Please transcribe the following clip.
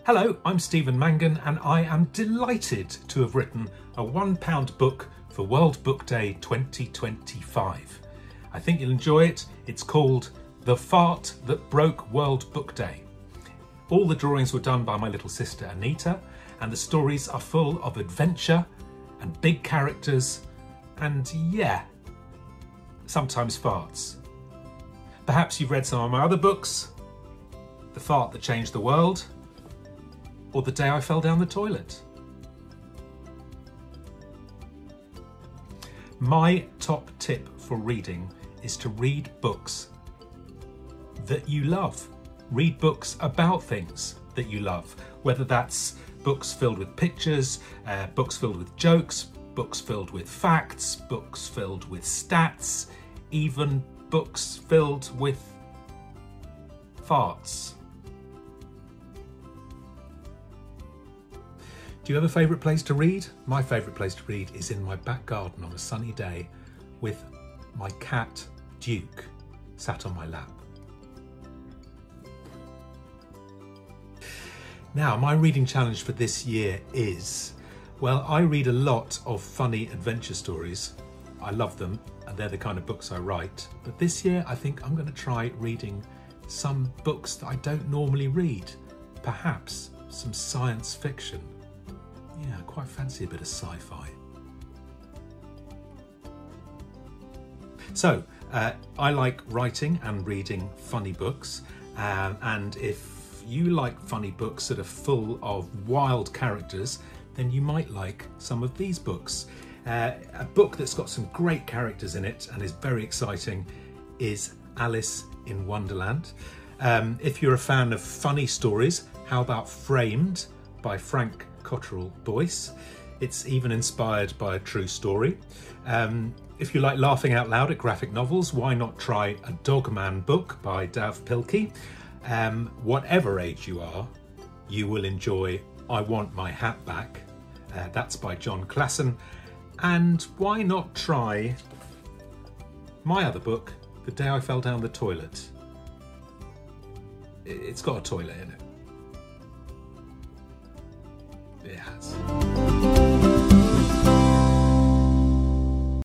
Hello, I'm Stephen Mangan and I am delighted to have written a £1 book for World Book Day 2025. I think you'll enjoy it. It's called The Fart That Broke World Book Day. All the drawings were done by my little sister Anita, and the stories are full of adventure and big characters and, yeah, sometimes farts. Perhaps you've read some of my other books, The Fart That Changed the World, or The Day I Fell Down the Toilet. My top tip for reading is to read books that you love. Read books about things that you love, whether that's books filled with pictures, books filled with jokes, books filled with facts, books filled with stats, even books filled with farts. Do you have a favourite place to read? My favourite place to read is in my back garden on a sunny day with my cat Duke sat on my lap. Now, my reading challenge for this year is, well, I read a lot of funny adventure stories. I love them and they're the kind of books I write. But this year I think I'm going to try reading some books that I don't normally read. Perhaps some science fiction. Yeah, I quite fancy a bit of sci-fi. So, I like writing and reading funny books, and if you like funny books that are full of wild characters, then you might like some of these books. A book that's got some great characters in it and is very exciting is Alice in Wonderland. If you're a fan of funny stories, how about Framed by Frank Cottrell Boyce? It's even inspired by a true story. If you like laughing out loud at graphic novels, why not try A Dogman book by Dav Pilkey? Whatever age you are, you will enjoy I Want My Hat Back. That's by John Classen. And why not try my other book, The Day I Fell Down the Toilet? It's got a toilet in it. It has.